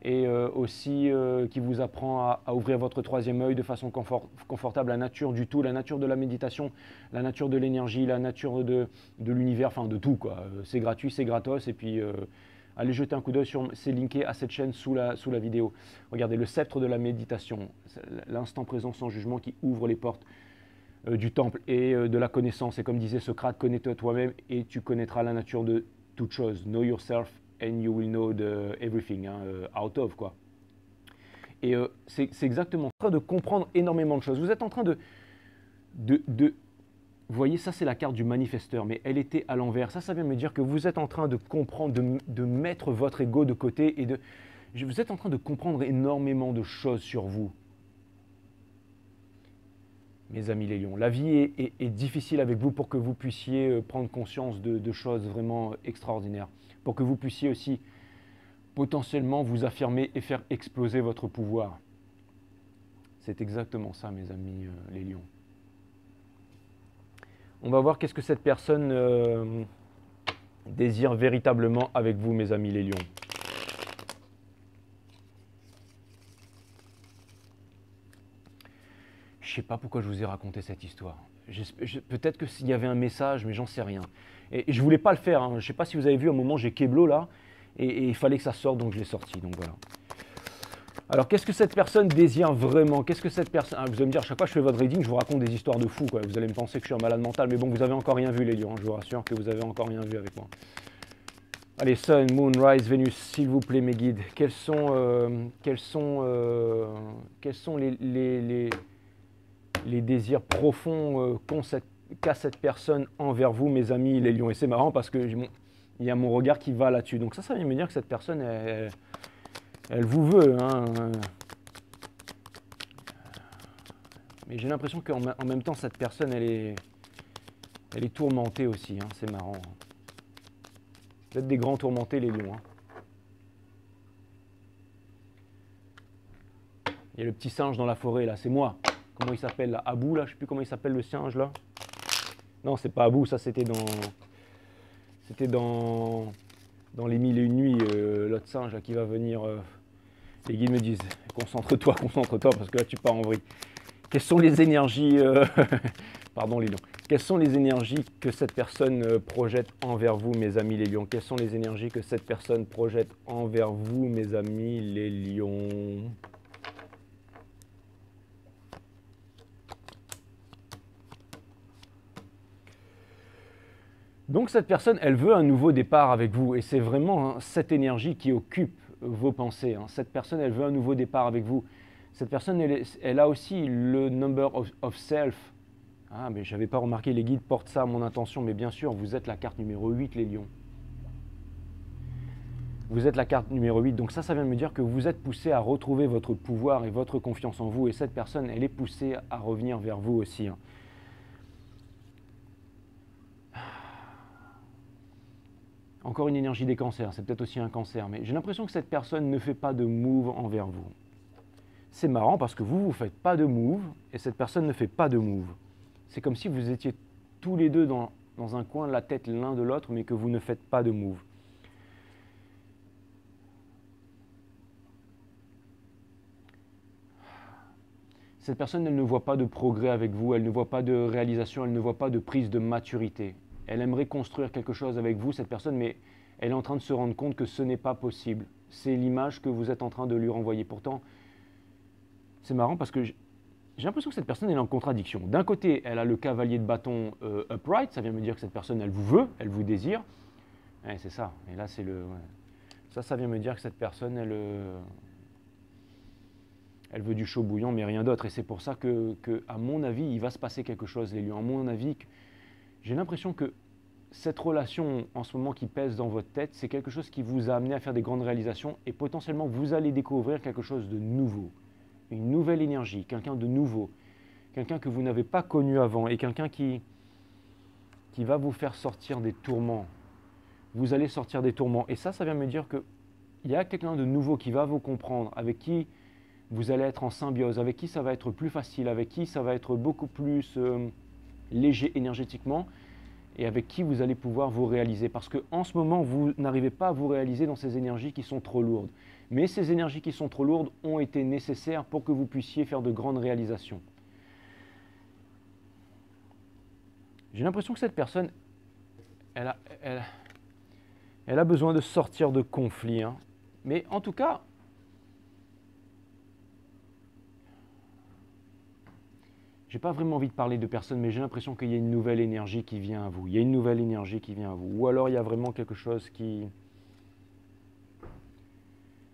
et aussi qui vous apprend à ouvrir votre troisième œil de façon confortable. La nature du tout, la nature de la méditation, la nature de l'énergie, la nature de l'univers, enfin de tout, quoi. C'est gratuit, c'est gratos et puis... allez jeter un coup d'œil, c'est linké à cette chaîne sous la vidéo. Regardez, le sceptre de la méditation, l'instant présent sans jugement qui ouvre les portes du temple et de la connaissance. Et comme disait Socrate, connais-toi toi-même et tu connaîtras la nature de toute chose. Know yourself and you will know everything, out of quoi. Et c'est exactement ça, de comprendre énormément de choses. Vous êtes en train vous voyez, ça c'est la carte du manifesteur, mais elle était à l'envers. Ça vient me dire que vous êtes en train de comprendre, de mettre votre ego de côté et vous êtes en train de comprendre énormément de choses sur vous. Mes amis les lions, la vie est difficile avec vous pour que vous puissiez prendre conscience de choses vraiment extraordinaires, pour que vous puissiez aussi potentiellement vous affirmer et faire exploser votre pouvoir. C'est exactement ça, mes amis les lions. On va voir qu'est-ce que cette personne désire véritablement avec vous, mes amis les lions. Je ne sais pas pourquoi je vous ai raconté cette histoire. Peut-être que s'il y avait un message, mais j'en sais rien. Et je ne voulais pas le faire. Je ne sais pas si vous avez vu, à un moment, j'ai Keblo là, et il fallait que ça sorte, donc je l'ai sorti. Donc voilà. Alors, qu'est-ce que cette personne désire vraiment? Qu'est-ce que cette personne... vous allez me dire, à chaque fois que je fais votre reading, je vous raconte des histoires de fous, quoi. Vous allez me penser que je suis un malade mental, mais bon, vous n'avez encore rien vu, les lions. Je vous rassure que vous n'avez encore rien vu avec moi. Allez, Sun, Moon, Rise, Vénus, s'il vous plaît, mes guides. Quels sont les désirs profonds qu'a cette personne envers vous, mes amis, les lions? Et c'est marrant parce que il y a mon regard qui va là-dessus. Donc ça vient me dire que cette personne... Elle vous veut, hein. Mais j'ai l'impression qu'en même temps, cette personne, elle est tourmentée aussi, hein. C'est marrant. Vous êtes des grands tourmentés, les lions, hein. Il y a le petit singe dans la forêt, là, c'est moi. Comment il s'appelle, là? Abou, là? Je ne sais plus comment il s'appelle, le singe, là. Non, c'est pas Abou, ça, c'était dans les 1001 nuits, l'autre singe là, qui va venir, les guides me disent, concentre-toi, parce que là tu pars en vrille. Quelles sont les énergies, pardon les lions, quelles sont les énergies que cette personne projette envers vous, mes amis les lions? Quelles sont les énergies que cette personne projette envers vous, mes amis les lions? Donc cette personne, elle veut un nouveau départ avec vous et c'est vraiment cette énergie qui occupe vos pensées. Cette personne, elle veut un nouveau départ avec vous. Cette personne, elle a aussi le number of self. Ah, mais je n'avais pas remarqué, les guides portent ça à mon intention, mais bien sûr, vous êtes la carte numéro 8, les lions. Vous êtes la carte numéro 8, donc ça vient de me dire que vous êtes poussé à retrouver votre pouvoir et votre confiance en vous et cette personne, elle est poussée à revenir vers vous aussi. Encore une énergie des cancers, c'est peut-être aussi un cancer, mais j'ai l'impression que cette personne ne fait pas de move envers vous. C'est marrant parce que vous ne faites pas de move et cette personne ne fait pas de move. C'est comme si vous étiez tous les deux dans un coin de la tête l'un de l'autre, mais que vous ne faites pas de move. Cette personne, elle ne voit pas de progrès avec vous, elle ne voit pas de réalisation, elle ne voit pas de prise de maturité. Elle aimerait construire quelque chose avec vous, cette personne, mais elle est en train de se rendre compte que ce n'est pas possible. c'est l'image que vous êtes en train de lui renvoyer. Pourtant, c'est marrant parce que j'ai l'impression que cette personne elle est en contradiction. D'un côté, elle a le cavalier de bâton upright, ça vient me dire que cette personne, elle vous veut, elle vous désire. Ouais, c'est ça, et là c'est le... Ouais. Ça vient me dire que cette personne, elle veut du chaud bouillant, mais rien d'autre. Et c'est pour ça que, à mon avis, il va se passer quelque chose, les lions. À mon avis, j'ai l'impression que cette relation en ce moment qui pèse dans votre tête, c'est quelque chose qui vous a amené à faire des grandes réalisations et potentiellement vous allez découvrir quelque chose de nouveau, une nouvelle énergie, quelqu'un de nouveau, quelqu'un que vous n'avez pas connu avant et quelqu'un qui va vous faire sortir des tourments. Vous allez sortir des tourments. Et ça vient me dire qu'il y a quelqu'un de nouveau qui va vous comprendre, avec qui vous allez être en symbiose, avec qui ça va être plus facile, avec qui ça va être beaucoup plus léger énergétiquement et avec qui vous allez pouvoir vous réaliser. Parce qu'en ce moment, vous n'arrivez pas à vous réaliser dans ces énergies qui sont trop lourdes. Mais ces énergies qui sont trop lourdes ont été nécessaires pour que vous puissiez faire de grandes réalisations. J'ai l'impression que cette personne, elle a besoin de sortir de conflits. Hein. Mais en tout cas, j'ai pas vraiment envie de parler de personne, mais j'ai l'impression qu'il y a une nouvelle énergie qui vient à vous. Il y a une nouvelle énergie qui vient à vous. Ou alors il y a vraiment quelque chose qui...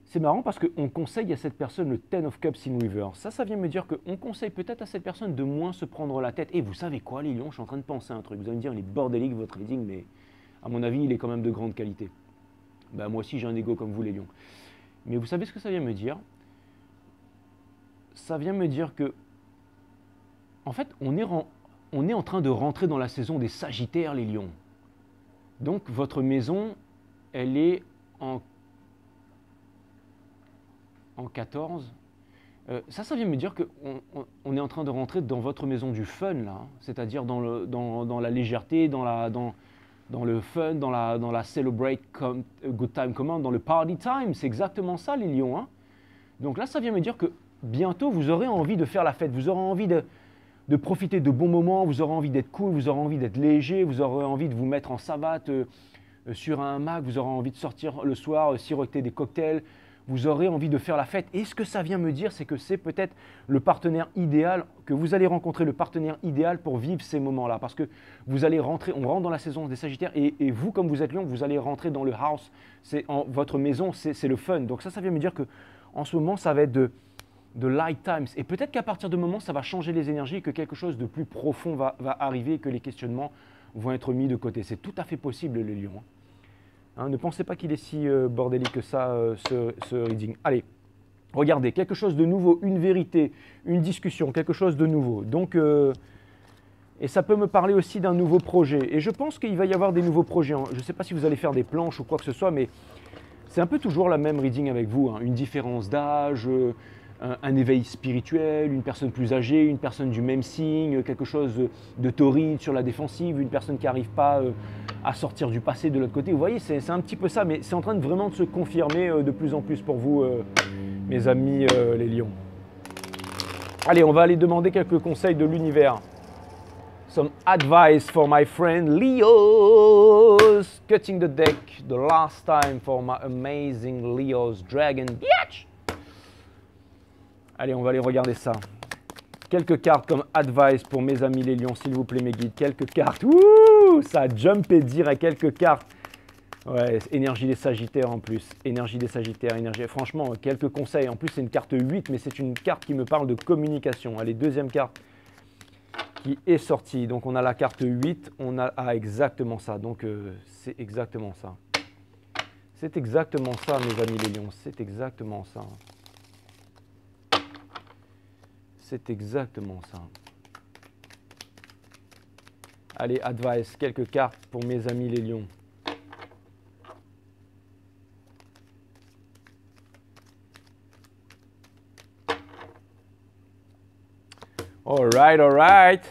C'est marrant parce qu'on conseille à cette personne le Ten of Cups in reverse. Ça vient me dire qu'on conseille peut-être à cette personne de moins se prendre la tête. Et vous savez quoi, les lions, je suis en train de penser à un truc. Vous allez me dire, il est bordélique votre reading, mais à mon avis, il est quand même de grande qualité. Ben, moi aussi, j'ai un ego comme vous, les lions. Mais vous savez ce que ça vient me dire? Ça vient me dire que, en fait, on est en train de rentrer dans la saison des Sagittaires, les lions. Donc, votre maison, elle est en 14. Ça vient me dire qu'on est en train de rentrer dans votre maison du fun, là. Hein, c'est-à-dire dans la légèreté, dans le fun, dans la celebrate good time command, dans le party time. C'est exactement ça, les lions. Hein. Donc là, ça vient me dire que bientôt, vous aurez envie de faire la fête. Vous aurez envie de profiter de bons moments. Vous aurez envie d'être cool. Vous aurez envie d'être léger. Vous aurez envie de vous mettre en savate sur un hamac. Vous aurez envie de sortir le soir, siroter des cocktails. Vous aurez envie de faire la fête. Et ce que ça vient me dire, c'est que c'est peut-être le partenaire idéal, que vous allez rencontrer le partenaire idéal pour vivre ces moments-là. Parce que vous allez rentrer, on rentre dans la saison des Sagittaires, et vous, comme vous êtes lion, vous allez rentrer dans le house. Votre maison, c'est le fun. Donc ça vient me dire qu'en ce moment, ça va être de light times. Et peut-être qu'à partir de ce moment, ça va changer les énergies, que quelque chose de plus profond va arriver, et que les questionnements vont être mis de côté. C'est tout à fait possible, les lions. Hein, ne pensez pas qu'il est si bordélique que ça, ce reading. Allez, regardez, quelque chose de nouveau, une vérité, une discussion, quelque chose de nouveau. Donc, et ça peut me parler aussi d'un nouveau projet. Et je pense qu'il va y avoir des nouveaux projets. Je ne sais pas si vous allez faire des planches ou quoi que ce soit, mais c'est un peu toujours la même reading avec vous. Hein. Une différence d'âge, un éveil spirituel, une personne plus âgée, une personne du même signe, quelque chose de torride sur la défensive, une personne qui n'arrive pas à sortir du passé de l'autre côté. Vous voyez, c'est un petit peu ça, mais c'est en train de vraiment de se confirmer de plus en plus pour vous, mes amis les lions. Allez, on va aller demander quelques conseils de l'univers. Some advice for my friend Leos. Cutting the deck the last time for my amazing Leos Dragon. Bitch! Allez, on va aller regarder ça. Quelques cartes comme advice pour mes amis les lions, s'il vous plaît, mes guides. Quelques cartes. Ouh, ça a jumpé direct. Quelques cartes. Ouais, énergie des Sagittaires en plus. Énergie des Sagittaires, énergie. Franchement, quelques conseils. En plus, c'est une carte 8, mais c'est une carte qui me parle de communication. Allez, deuxième carte qui est sortie. Donc, on a la carte 8. On a exactement ça. Donc, c'est exactement ça. C'est exactement ça, mes amis les lions. C'est exactement ça. C'est exactement ça. Allez, advice, quelques cartes pour mes amis les lions. All right.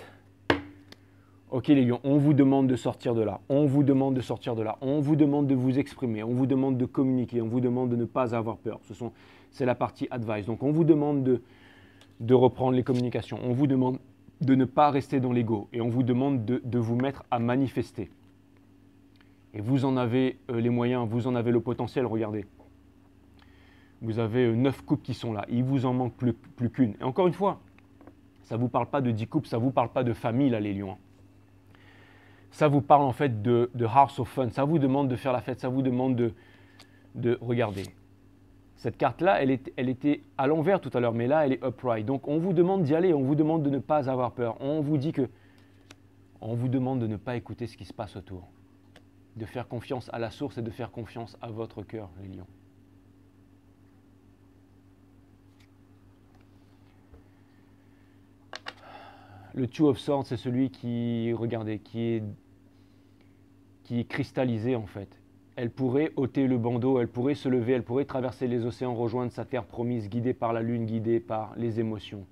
Ok les lions, on vous demande de sortir de là. On vous demande de sortir de là. On vous demande de vous exprimer. On vous demande de communiquer. On vous demande de ne pas avoir peur. C'est la partie advice. Donc on vous demande de reprendre les communications. On vous demande de ne pas rester dans l'ego et on vous demande de vous mettre à manifester. Et vous en avez les moyens, vous en avez le potentiel, regardez. Vous avez 9 coupes qui sont là. Il vous en manque plus qu'une. Et encore une fois, ça ne vous parle pas de 10 coupes, ça ne vous parle pas de famille, là, les lions. Ça vous parle en fait de House of Fun. Ça vous demande de faire la fête, ça vous demande de regarder. Cette carte-là, elle était à l'envers tout à l'heure, mais là, elle est upright. Donc, on vous demande d'y aller, on vous demande de ne pas avoir peur. On vous demande de ne pas écouter ce qui se passe autour. De faire confiance à la source et de faire confiance à votre cœur, les lions. Le Two of Swords, c'est celui qui, regardez, qui est cristallisé en fait. Elle pourrait ôter le bandeau, elle pourrait se lever, elle pourrait traverser les océans, rejoindre sa terre promise, guidée par la lune, guidée par les émotions.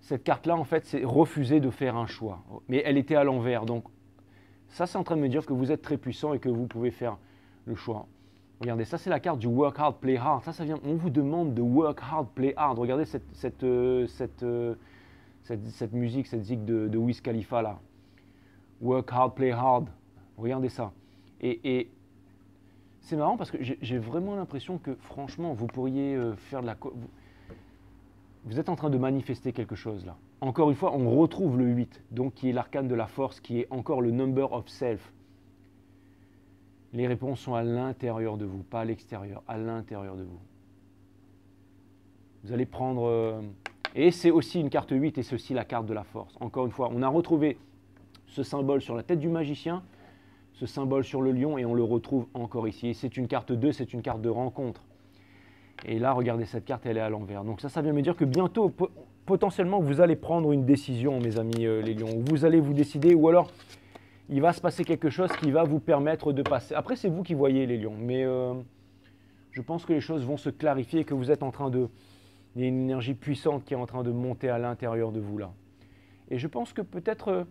Cette carte-là, en fait, c'est refuser de faire un choix. Mais elle était à l'envers. Donc, ça, c'est en train de me dire que vous êtes très puissant et que vous pouvez faire le choix. Regardez, ça, c'est la carte du work hard, play hard. Ça vient, on vous demande de work hard, play hard. Regardez cette musique, cette zig de Wiz Khalifa, là. Work hard, play hard. Regardez ça. Et c'est marrant parce que j'ai vraiment l'impression que, franchement, vous pourriez faire de la... Vous êtes en train de manifester quelque chose là. Encore une fois, on retrouve le 8, donc qui est l'arcane de la force, qui est encore le number of self. Les réponses sont à l'intérieur de vous, pas à l'extérieur, à l'intérieur de vous. Vous allez prendre... et c'est aussi une carte 8 et c'est aussi la carte de la force. Encore une fois, on a retrouvé ce symbole sur la tête du magicien, ce symbole sur le lion et on le retrouve encore ici. Et c'est une carte 2, c'est une carte de rencontre. Et là, regardez, cette carte, elle est à l'envers. Donc ça vient me dire que bientôt, potentiellement, vous allez prendre une décision, mes amis les lions. Vous allez vous décider ou alors il va se passer quelque chose qui va vous permettre de passer. Après, c'est vous qui voyez les lions. Mais je pense que les choses vont se clarifier et que vous êtes en train de... Il y a une énergie puissante qui est en train de monter à l'intérieur de vous là. Et je pense que peut-être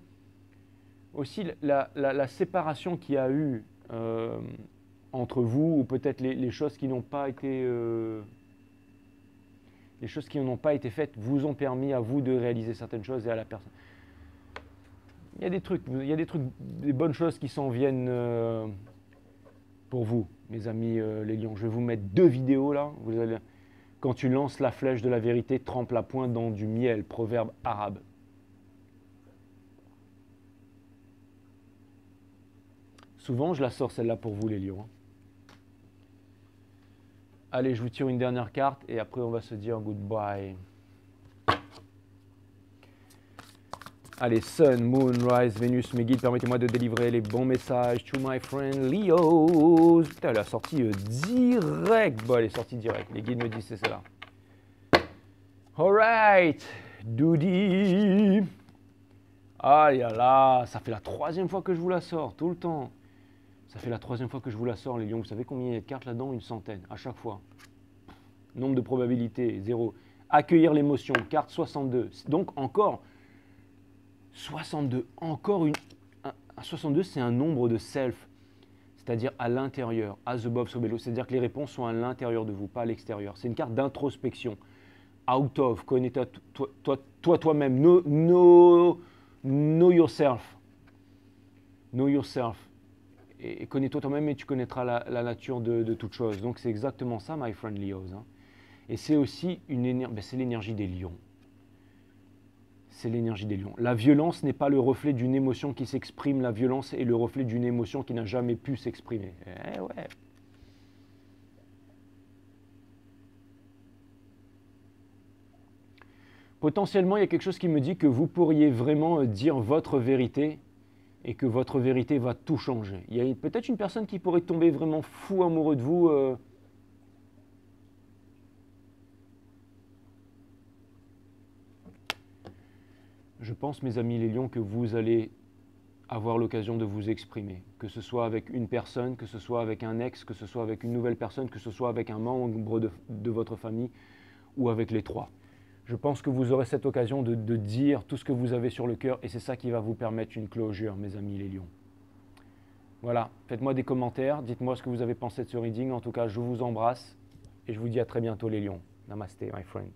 aussi la séparation qu'il y a eu entre vous, ou peut-être les choses qui n'ont pas été faites, vous ont permis à vous de réaliser certaines choses et à la personne. Il y a des trucs, des bonnes choses qui s'en viennent pour vous, mes amis les lions. Je vais vous mettre 2 vidéos là. Vous allez, quand tu lances la flèche de la vérité, trempe la pointe dans du miel, proverbe arabe. Souvent, je la sors celle-là pour vous, les lions. Allez, je vous tire une dernière carte et après, on va se dire goodbye. Allez, Sun, Moon, Rise, Vénus, mes guides, permettez-moi de délivrer les bons messages to my friend Leo. Putain, elle a sorti direct. Bon, elle est sortie direct. Les guides me disent c'est celle-là. Alright, Doody. Ah là, ça fait la 3e fois que je vous la sors, tout le temps. Ça fait la 3e fois que je vous la sors, les lions. Vous savez combien il y a de cartes là-dedans? Une centaine, à chaque fois. Nombre de probabilités, 0. Accueillir l'émotion, carte 62. Donc encore 62. Encore une... 62, c'est un nombre de self. C'est-à-dire à l'intérieur, as above, so below. C'est-à-dire que les réponses sont à l'intérieur de vous, pas à l'extérieur. C'est une carte d'introspection. Out of, connais-toi toi-même. Know yourself. Know yourself. Et connais-toi toi-même et tu connaîtras la nature de toute chose. Donc c'est exactement ça, my friend Leos. Hein. Et c'est aussi une énergie, c'est l'énergie des lions. C'est l'énergie des lions. La violence n'est pas le reflet d'une émotion qui s'exprime, la violence est le reflet d'une émotion qui n'a jamais pu s'exprimer. Eh ouais. Potentiellement, il y a quelque chose qui me dit que vous pourriez vraiment dire votre vérité et que votre vérité va tout changer. Il y a peut-être une personne qui pourrait tomber vraiment fou amoureux de vous. Je pense, mes amis les lions, que vous allez avoir l'occasion de vous exprimer. Que ce soit avec une personne, que ce soit avec un ex, que ce soit avec une nouvelle personne, que ce soit avec un membre de votre famille ou avec les 3. Je pense que vous aurez cette occasion de dire tout ce que vous avez sur le cœur et c'est ça qui va vous permettre une closure, mes amis les lions. Voilà, faites-moi des commentaires, dites-moi ce que vous avez pensé de ce reading. En tout cas, je vous embrasse et je vous dis à très bientôt les lions. Namaste, my friend.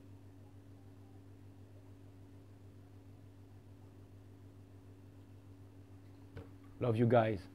Love you guys.